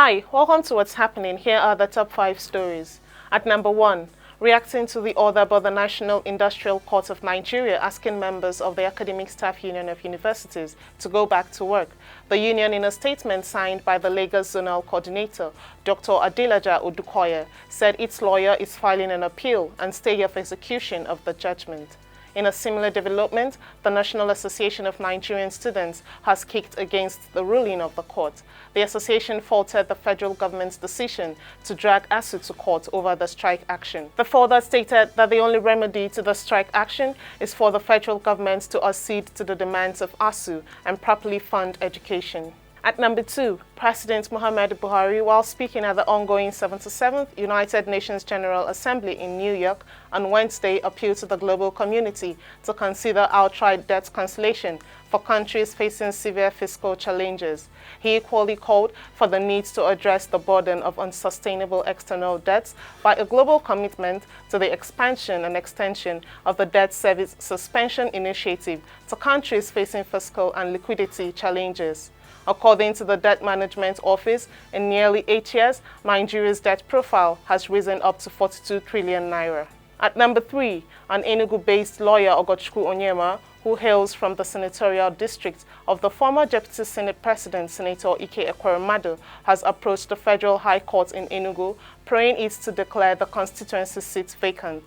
Hi, welcome to What's Happening. Here are the top 5 stories. At number 1, reacting to the order by the National Industrial Court of Nigeria asking members of the Academic Staff Union of Universities to go back to work. The union, in a statement signed by the Lagos Zonal Coordinator, Dr. Adelaja Odukoya, said its lawyer is filing an appeal and stay of execution of the judgment. In a similar development, the National Association of Nigerian Students has kicked against the ruling of the court. The association faulted the federal government's decision to drag ASUU to court over the strike action. The further stated that the only remedy to the strike action is for the federal government to accede to the demands of ASUU and properly fund education. At number 2, President Muhammadu Buhari, while speaking at the ongoing 77th United Nations General Assembly in New York on Wednesday, appealed to the global community to consider outright debt cancellation for countries facing severe fiscal challenges. He equally called for the need to address the burden of unsustainable external debts by a global commitment to the expansion and extension of the debt service suspension initiative to countries facing fiscal and liquidity challenges. According to the Debt Management Office, in nearly 8 years, Nigeria's debt profile has risen up to 42 trillion naira. At number 3, an Enugu-based lawyer, Onyema, who hails from the senatorial district of the former Deputy Senate President, Senator Ike Ekweremadu, has approached the Federal High Court in Enugu, praying it to declare the constituency seat vacant.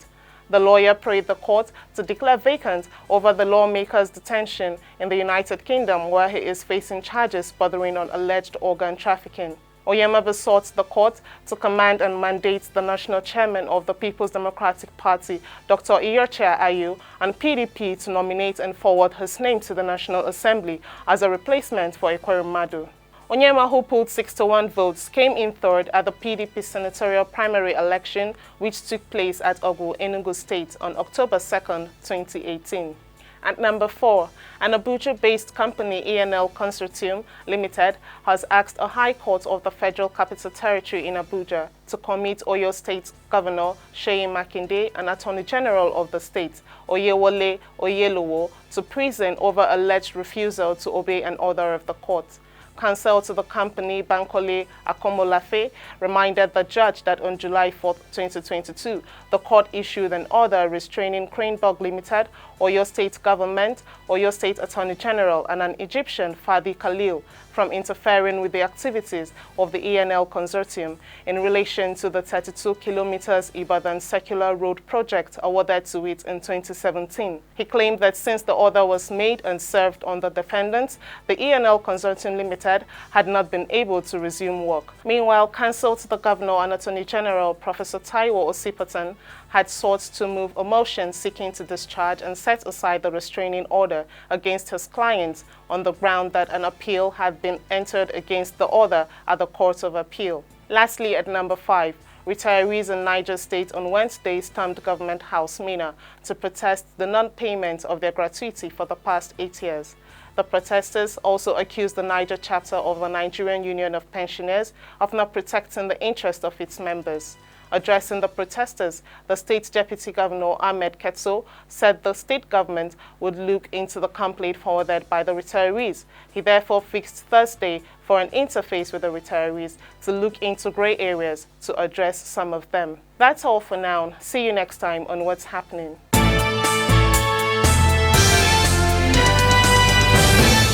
The lawyer prayed the court to declare vacant over the lawmaker's detention in the United Kingdom, where he is facing charges bordering on alleged organ trafficking. Onyema besought the court to command and mandate the national chairman of the People's Democratic Party, Dr. Iyorchia Ayu, and PDP to nominate and forward his name to the National Assembly as a replacement for Ekweremadu. Onyema, who pulled 61 votes, came in third at the PDP senatorial primary election, which took place at Ogu, Enugu State on October 2, 2018. At number 4, an Abuja-based company, ENL Consortium Limited, has asked a High Court of the Federal Capital Territory in Abuja to commit Oyo State Governor Seyi Makinde and Attorney General of the state, Oyewole Oyelowo, to prison over alleged refusal to obey an order of the court. Counsel to the company, Bankole Akomolafe, reminded the judge that on July 4, 2022, the court issued an order restraining Cranebog Limited, Oyo State Government, Oyo State Attorney General, and an Egyptian, Fadi Khalil, from interfering with the activities of the ENL Consortium in relation to the 32 kilometers Ibadan Circular Road project awarded to it in 2017. He claimed that since the order was made and served on the defendants, the ENL Consortium Limited had not been able to resume work. Meanwhile, counsel to the Governor and Attorney General, Professor Taiwo Osipotan, had sought to move a motion seeking to discharge and set aside the restraining order against his clients on the ground that an appeal had been entered against the order at the Court of Appeal. Lastly, at number 5, retirees in Niger State on Wednesday stormed Government House, Minna, to protest the non-payment of their gratuity for the past 8 years. The protesters also accused the Niger chapter of the Nigerian Union of Pensioners of not protecting the interests of its members. Addressing the protesters, the state deputy governor, Ahmed Ketso, said the state government would look into the complaint forwarded by the retirees. He therefore fixed Thursday for an interface with the retirees to look into gray areas to address some of them. That's all for now. See you next time on What's Happening.